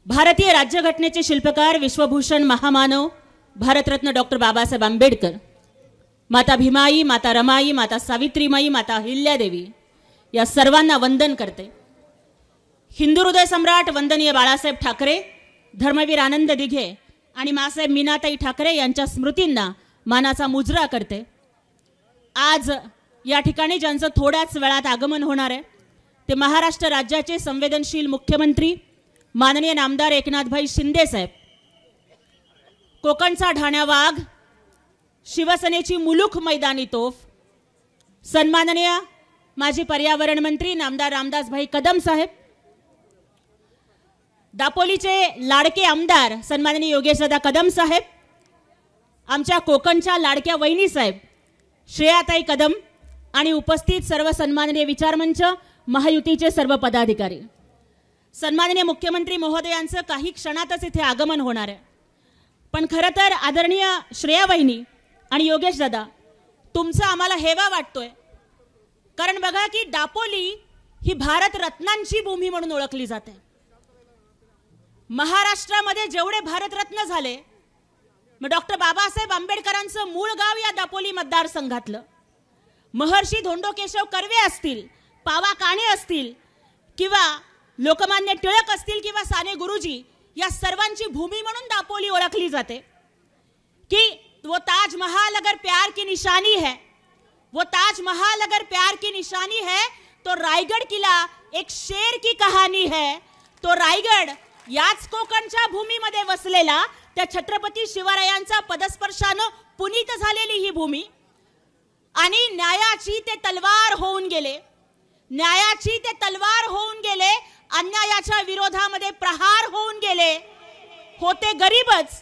भारतीय राज्यघटनेचे शिल्पकार, विश्वभूषण महामानव, भारतरत्न डॉक्टर बाबासाहेब आंबेडकर, माता भीमाई, माता रमाई, माता सावित्रीमाई, माता अहिल्यादेवी या सर्वांना वंदन करते. हिंदू हृदय सम्राट वंदनीय बाळासाहेब ठाकरे, धर्मवीर आनंद दिघे आणि मासाहेब मीनाताई ठाकरे यांच्या स्मृतींना मानाचा मुजरा करते. आज या ठिकाणी ज्यांचं थोड्याच वेळात आगमन होणार आहे ते महाराष्ट्र राज्याचे संवेदनशील मुख्यमंत्री माननीय नामदार एकनाथभाई शिंदे साहेब, कोकणचा ढाण्या वाघ, शिवसेनेची मुलूक मैदानी तोफ, सन्माननीय माजी पर्यावरण मंत्री नामदार रामदासभाई कदम साहेब, दापोलीचे लाडके आमदार सन्माननीय योगेशदादा कदम साहेब, आमच्या कोकणच्या लाडक्या वहिनी साहेब श्रेयाताई कदम आणि उपस्थित सर्व सन्माननीय विचारमंच महायुतीचे सर्व पदाधिकारी. सन्माननीय मुख्यमंत्री महोदयांचं काही क्षणातच इथे आगमन होणार आहे. पण खरं तर आदरणीय श्रेया वहिनी आणि योगेश दादा, तुमचं आम्हाला हेवा वाटतोय. कारण बघा की दापोली ही भारत रत्नांची भूमी म्हणून ओळखली जाते. महाराष्ट्रामध्ये जेवढे भारतरत्न झाले, मग डॉक्टर बाबासाहेब आंबेडकरांचं मूळ गाव या दापोली मतदारसंघातलं. महर्षी धोंडो केशव कर्वे असतील, पावा काणे असतील किंवा लोकमान्य टिळक असतील किंवा साने गुरुजी, या सर्वांची भूमी म्हणून दापोली ओळखली जाते. कि वो ताजमहल अगर प्यार की निशानी है, वो ताजमहल अगर प्यार की निशानी है, तो रायगढ़ किला एक शेर की कहानी है. तो रायगड याच कोकणच्या भूमीमध्ये वसलेला, त्या छत्रपती शिवरायांचा पदस्पर्शानं पुनीत झालेली ही भूमी. आणि न्यायाची ते तलवार होऊन गेले, न्यायाची ते तलवार होऊन गेले, अन्यायाच्या विरोधामध्ये प्रहार होऊन गेले. होते गरीबच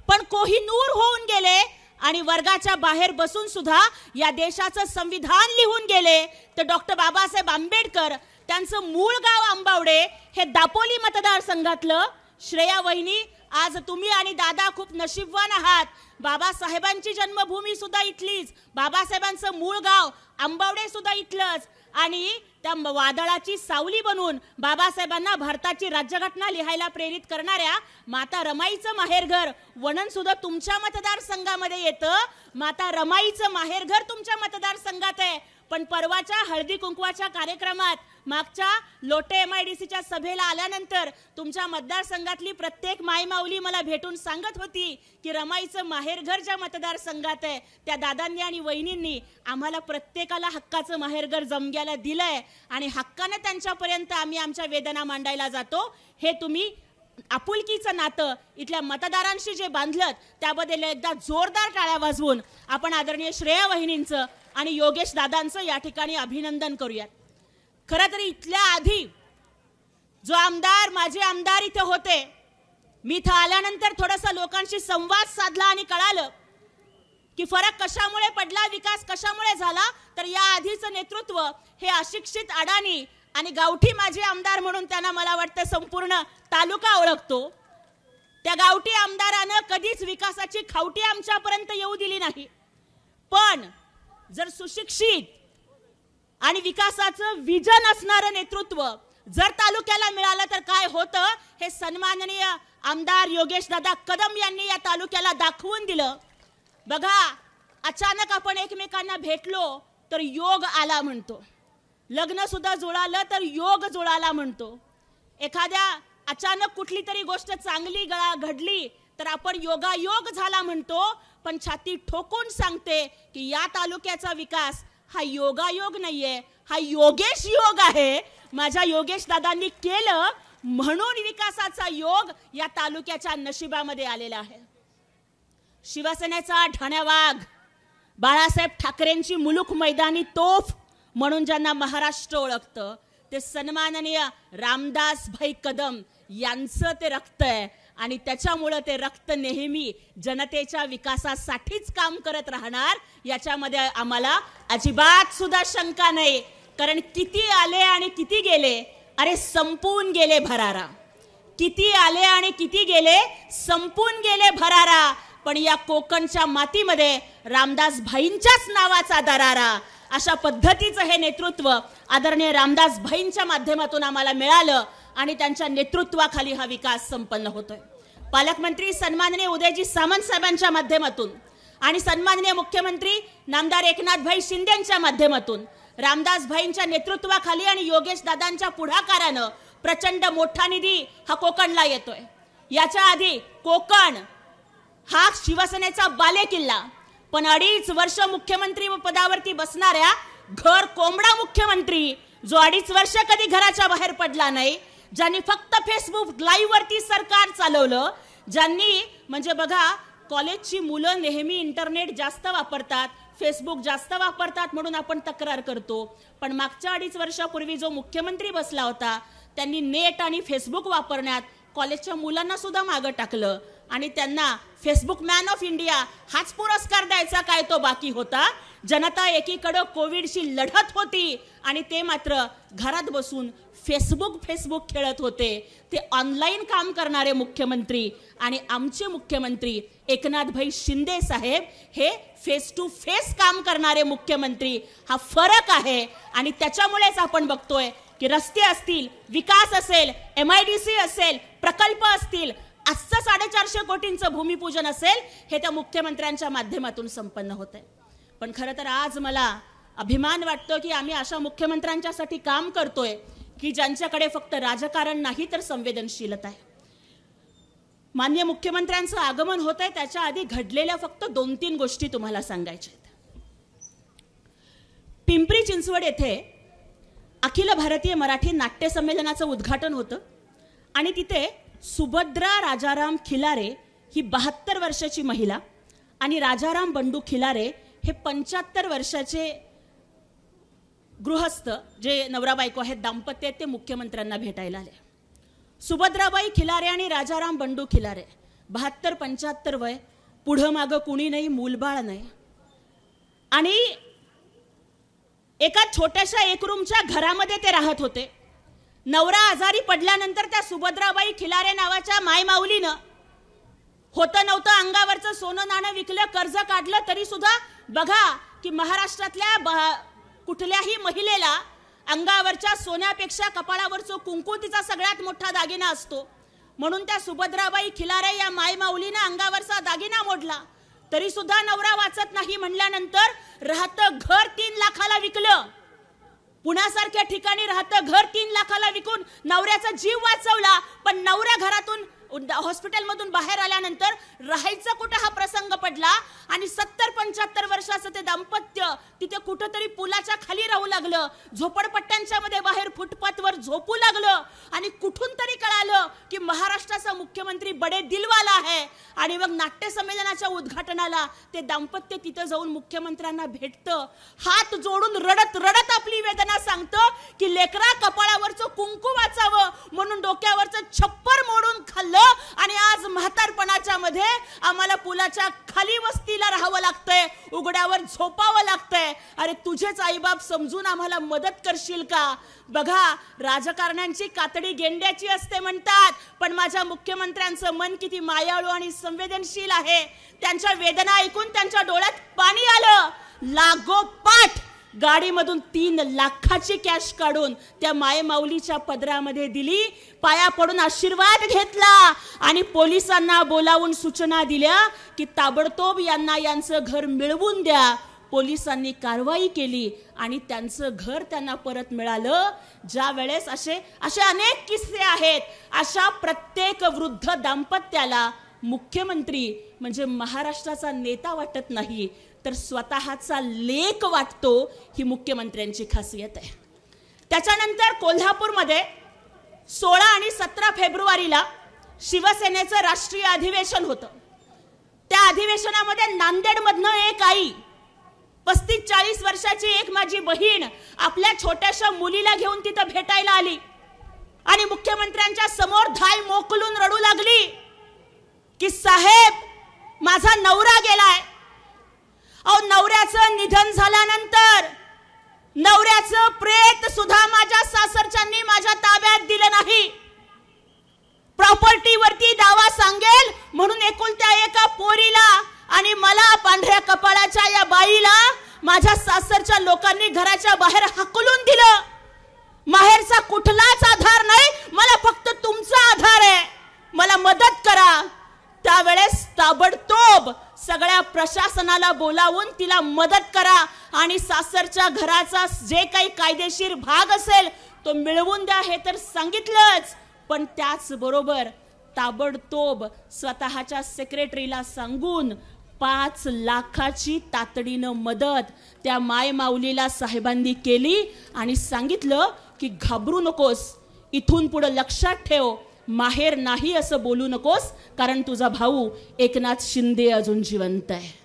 पण कोहिनूर होऊन गेले आणि वर्गाच्या बाहेर बसून सुद्धा या देशाचं संविधान लिहून गेले. तर डॉक्टर बाबासाहेब आंबेडकर, त्यांचं मूळ गाव आंबावडे, हे दापोली मतदारसंघातलं. श्रेया वहिनी, आज तुम्ही आणि दादा खूप नशीबवान आहात. बाबासाहेबांची जन्मभूमी सुद्धा इथलीच, बाबासाहेबांचं मूळ गाव आंबावडे सुद्धा इथलंच. आणि त्या वादळाची सावली बनून बाबासाहेबांना भारताची राज्यघटना लिहायला प्रेरित करणाऱ्या माता रमाईचं माहेरघर वणन सुद्धा तुमच्या मतदारसंघामध्ये येतं. माता रमाईचं माहेरघर तुमच्या मतदारसंघात आहे. पण परवाच्या हळदी कुंकवाच्या कार्यक्रमात, मागच्या लोटे MIDCच्या सभेला आल्यानंतर तुमच्या मतदारसंघातली प्रत्येक मायमाऊली मला भेटून सांगत होती की रमाईचं माहेरघर ज्या मतदारसंघात आहे त्या दादांनी आणि वहिनींनी आम्हाला प्रत्येकाला हक्काचं माहेरघर जमग्याला दिलंय आणि हक्कानं त्यांच्यापर्यंत आम्ही आमच्या वेदना मांडायला जातो. हे तुम्ही आपुलकीचं नातं इथल्या मतदारांशी जे बांधलं त्याबद्दल एकदा जोरदार टाळ्या वाजवून आपण आदरणीय श्रेया वहिनींचं आणि योगेश दादांचं या ठिकाणी अभिनंदन करूयात. खरं तर इथल्या आधी जो आमदार, माझे आमदार इथे होते, मी इथं आल्यानंतर थोडासा लोकांशी संवाद साधला आणि कळालं की फरक कशामुळे पडला, विकास कशामुळे झाला. तर या आधीचं नेतृत्व हे अशिक्षित, अडाणी आणि गावठी माझे आमदार म्हणून त्यांना मला वाटतं संपूर्ण तालुका ओळखतो. त्या गावठी आमदारानं कधीच विकासाची खावटी आमच्यापर्यंत येऊ दिली नाही. पण जर सुशिक्षित आणि विकासाचं विजन असणारं नेतृत्व जर तालुक्याला मिळालं तर काय होतं हे सन्माननीय आमदार योगेश दादा कदम यांनी या तालुक्याला दाखवून दिलं. बघा, अचानक आपण एकमेकांना भेटलो तर योग आला म्हणतो, लग्न सुद्धा जुळालं तर योग जुळाला म्हणतो. एखाद्या अचानक कुठली तरी गोष्ट चांगली घडली तर आपण योगायोग झाला म्हणतो. पण छाती ठोकून सांगते की या तालुक्याचा विकास हा योगायोग नाहीये, हा योगेश योग आहे. माझ्या योगेश दादांनी केलं म्हणून विकासाचा योग या तालुक्याच्या नशिबामध्ये आलेला आहे. शिवसेनेचा ढाण्या वाघ, बाळासाहेब ठाकरेंची मुलूक मैदानी तोफ म्हणून ज्यांना महाराष्ट्र ओळखतं, ते सन्माननीय रामदासभाई कदम यांचं ते रक्त आहे. आणि त्याच्यामुळे ते रक्त नेहमी जनतेच्या विकासासाठीच काम करत राहणार, याच्यामध्ये आम्हाला अजिबात सुद्धा शंका नाही. कारण किती आले आणि किती गेले, अरे संपून गेले भरारा. किती आले आणि किती गेले, संपून गेले भरारा. पण या कोकणच्या मातीमध्ये रामदास भाईंच्याच नावाचा दरारा. अशा पद्धतीचं हे नेतृत्व आदरणीय रामदास भाईंच्या माध्यमातून आम्हाला मिळालं. आणि त्यांच्या नेतृत्वाखाली हा विकास संपन्न होतोय। पालकमंत्री सन्माननीय उदयजी सामंत साहेबांच्या माध्यमातून आणि सन्माननीय मुख्यमंत्री नामदार एकनाथभाई शिंदेंच्या माध्यमातून रामदास भाईंच्या नेतृत्वाखाली आणि योगेश दादांच्या पुढाकारानं प्रचंड मोठा निधी हा कोकणला येतोय। याच्या आधी कोकण हा शिवसेनेचा बालेकिल्ला, पण 2.5 वर्ष मुख्यमंत्री पदावरती बसणाऱ्या घर कोंबडा मुख्यमंत्री, जो 2.5 वर्ष कधी घराच्या बाहेर पडला नाही, ज्यांनी फक्त फेसबुक लाईव्ह वरती सरकार चालवलं, ज्यांनी म्हणजे बघा कॉलेजची मुलं नेहमी इंटरनेट जास्त वापरतात, फेसबुक जास्त वापरतात म्हणून आपण तक्रार करतो, पण मागच्या 2.5 वर्षापूर्वी जो मुख्यमंत्री बसला होता त्यांनी नेट आणि फेसबुक वापरण्यात कॉलेजच्या मुलांना सुद्धा मागे टाकलं आणि त्यांना फेसबुक मॅन ऑफ इंडिया हाच पुरस्कार द्यायचा काय तो बाकी होता। जनता एकीकडे कोविडशी लढत होती आणि ते मात्र घरात बसून फेसबुक खेळत होते। ते ऑनलाईन काम करणारे मुख्यमंत्री आणि आमचे मुख्यमंत्री एकनाथभाई शिंदे साहेब हे फेस टू फेस काम करणारे मुख्यमंत्री, हा फरक आहे। आणि त्याच्यामुळेच आपण बघतोय की रस्ते असतील, विकास असेल, MIDC असेल, प्रकल्प असतील, आजचं 450 कोटींचं भूमिपूजन असेल, हे त्या मुख्यमंत्र्यांच्या माध्यमातून संपन्न होतंय। पण खरं तर आज मला अभिमान वाटतो की आम्ही अशा मुख्यमंत्र्यांच्यासाठी काम करतोय की ज्यांच्याकडे फक्त राजकारण नाही तर संवेदनशीलता आहे। माननीय मुख्यमंत्र्यांचं आगमन होत आहे त्याच्या आधी घडलेल्या फक्त 2-3 गोष्टी तुम्हाला सांगायच्या आहेत। पिंपरी चिंचवड येथे अखिल भारतीय मराठी नाट्य संमेलनाचं उद्घाटन होतं आणि तिथे सुभद्रा राजाराम खिलारे ही 72 वर्षाची महिला आणि राजाराम बंडू खिलारे हे 75 वर्षाचे गृहस्थ जे नवरा बायको आहेत, दाम्पत्य आहेत, ते मुख्यमंत्र्यांना भेटायला आले। सुभद्राबाई खिलारे आणि राजाराम बंडू खिलारे 72-75 वय, पुढं मागं कुणी नाही, मूलबाळ नाही आणि एका छोट्याशा 1 रूमच्या घरामध्ये ते राहत होते। नवरा आजारी पडल्यानंतर त्या सुभद्राबाई खिलारे नावाच्या मायमाऊलीनं होतं नव्हतं अंगावरचं सोनं नाणं विकलं, कर्ज काढलं, तरी सुद्धा बघा की महाराष्ट्रातल्या कुठल्याही महिलेला अंगावरच्या सोन्यापेक्षा कपाळावरचं कुंकू तिचा सगळ्यात मोठा दागिना असतो। म्हणून त्या सुभद्राबाई खिलारे या मायमाऊलीनं अंगावरचा दागिना मोडला, तरी सुद्धा नवरा वाचत नाही म्हणल्यानंतर राहतं घर 3 लाखाला विकलं। पुण्यासारख्या ठिकाणी राहतं घर 3 लाखाला विकून नवऱ्याचा जीव वाचवला, पण नवऱ्या घरातून हॉस्पिटलमधून बाहेर आल्यानंतर राहायचं कुठे हा प्रसंग पडला आणि 70-75 वर्षाचं ते दाम्पत्य तिथे कुठेतरी पुलाच्या खाली राहू लागलं, झोपडपट्ट्यांच्या मध्ये बाहेर फुटपाथवर झोपू लागलं आणि कुठून तरी कळालं की महाराष्ट्राचा मुख्यमंत्री बडे दिलवाला आहे। आणि मग नाट्य संमेलनाच्या उद्घाटनाला ते दाम्पत्य तिथे जाऊन मुख्यमंत्र्यांना भेटतं, हात जोडून रडत रडत आपली वेदना सांगतं की लेकरा कपाळावरचं कुंकू वाचावं म्हणून डोक्यावरचं छप्पर मोडून खाल्लं आणि आज म्हातारपणाच्या मध्ये आम्हाला पुलाच्या खाली वस्तीला राहावं लागतंय, उघड्यावर झोपावं लागतंय। अरे तुझेच आईबाप समजून आम्हाला मदत करशील का? बघा राजकारण्यांची कातडी गेंड्याची असते म्हणतात, पण माझ्या मुख्यमंत्र्यांचं मन किती मायाळू आणि संवेदनशील आहे। त्यांच्या वेदना ऐकून त्यांच्या डोळ्यात पाणी आलं। लागोपाठ गाडीमधून 3 लाखाची कॅश काढून त्या मायमाऊलीच्या पदरामध्ये दिली, पाया पडून आशीर्वाद घेतला आणि पोलिसांना बोलावून सूचना दिल्या की ताबडतोब यांना यांचं घर मिळवून द्या। पोलिसांनी कारवाई केली आणि त्यांचं घर त्यांना परत मिळालं। ज्या वेळेस असे अनेक किस्से आहेत, अशा प्रत्येक वृद्ध दाम्पत्याला मुख्यमंत्री म्हणजे महाराष्ट्राचा नेता वाटत नाही तर स्वतःचा लेक वाटतो, ही मुख्यमंत्र्यांची खासियत आहे। त्याच्यानंतर कोल्हापूरमध्ये 16 आणि 17 फेब्रुवारीला शिवसेनेचं राष्ट्रीय अधिवेशन होतं। त्या अधिवेशनामध्ये नांदेडमधनं एक आई, 35-40 वर्षाची एक माझी बहीण आपल्या छोट्याशा मुलीला घेऊन तिथं भेटायला आली आणि मुख्यमंत्र्यांच्या समोर धाय मोकलून रडू लागली की साहेब माझा नवरा गेलाय। अहो नवऱ्याचं निधन झाल्यानंतर नवऱ्याचं प्रेत सुद्धा माझ्या सासरच्यांनी माझ्या ताब्यात दिलं नाही। प्रॉपर्टीवरती दावा सांगेल म्हणून एकुलत्या एका पोरीला आणि मला पांढऱ्या कपाळाच्या या बाईला माझ्या सासरच्या लोकांनी घराच्या बाहेर हाकलून दिलं। माहेरचा कुठलाच आधार नाही, मला फक्त तुमचा आधार आहे, मला मदत करा. त्यावेळेस ताबडतोब सगळ्या प्रशासनाला बोलावून तिला मदत करा आणि सासरच्या घराचा जे काही कायदेशीर भाग असेल तो मिळवून द्या हे तर सांगितलंच, पण त्याचबरोबर ताबडतोब स्वतःच्या सेक्रेटरीला सांगून 5 लाखाची तातडीनं मदत त्या मायमाऊलीला साहेबांनी केली आणि सांगितलं की घाबरू नकोस, इथून पुढे लक्षात ठेव, माहेर नाही असं बोलू नकोस, कारण तुझा भाऊ एकनाथ शिंदे अजून जिवंत आहे.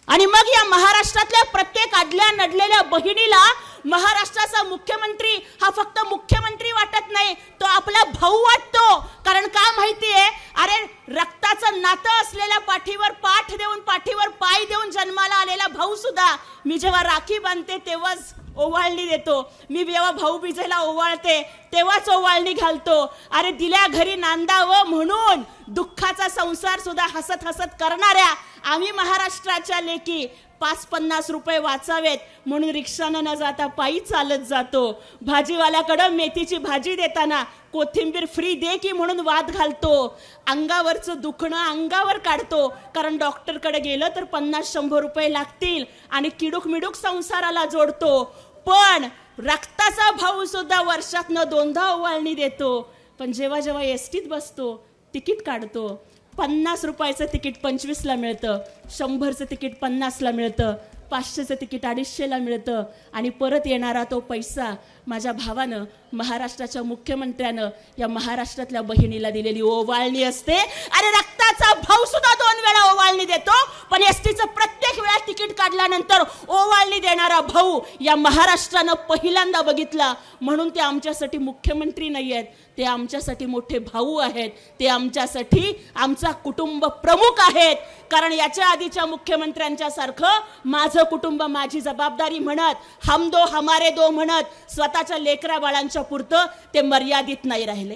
आणि मग या महाराष्ट्रातल्या प्रत्येक आडल्या नडलेल्या बहिणीला महाराष्ट्राचा मुख्यमंत्री हा फक्त मुख्यमंत्री वाटत नाही, तो आपला भाऊ वाटतो. कारण का माहितीये, अरे रक्ताचं नातं असलेल्या पाठीवर पाठ देऊन, पाठीवर पाय देऊन जन्माला आलेला भाऊ सुद्धा मी जेव्हा राखी बांधते तेव्हाच ओवाळणी देतो, मी जेव्हा भाऊबीजेला ओवाळते तेव्हाच ओवाळणी घालतो. अरे दिल्या घरी नांदावं म्हणून दुःखाचा संसार सुद्धा हसत हसत करणाऱ्या आम्ही महाराष्ट्राच्या लेकी 5-50 रुपये वाचावेत म्हणून रिक्षानं न जाता पायी चालत जातो. भाजीवाल्याकडं मेथीची भाजी देताना कोथिंबीर फ्री दे की म्हणून वाद घालतो. अंगावरचं दुखणं अंगावर काढतो, कारण डॉक्टरकडे गेलं तर 50-100 रुपये लागतील आणि किडूक मिडूक संसाराला जोडतो. पण रक्ताचा भाऊ सुद्धा वर्षातनं 2दा ओवाळणी देतो. पण जेव्हा जेव्हा एसटीत बसतो, तिकीट काढतो, 50 रुपयाचं तिकीट 25ला मिळतं, 100चं तिकीट 50ला मिळतं, 500चं तिकीट 250ला मिळतं आणि परत येणारा तो पैसा माझ्या भावानं, महाराष्ट्राच्या मुख्यमंत्र्यानं या महाराष्ट्रातल्या बहिणीला दिलेली ओवाळणी असते. अरे रक्ताचा भाऊ सुद्धा 2 वेळा ओवाळणी देतो, पण एसटीचं प्रत्येक वेळा तिकीट काढल्यानंतर ओवाळणी देणारा भाऊ या महाराष्ट्रानं पहिल्यांदा बघितला. म्हणून ते आमच्यासाठी मुख्यमंत्री नाही आहेत, ते आमच्यासाठी मोठे भाऊ आहेत, ते आमच्यासाठी आमचा कुटुंब प्रमुख आहेत. कारण याच्या आधीच्या मुख्यमंत्र्यांच्या सारखं माझं कुटुंब माझी जबाबदारी म्हणत, हम दो हमारे दो म्हणत स्वतःच्या लेकरा बाळांच्या पुरतं ते मर्यादित नाही राहिले.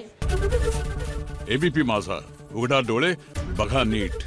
एबीपी माझा, उघडा डोळे बघा नीट.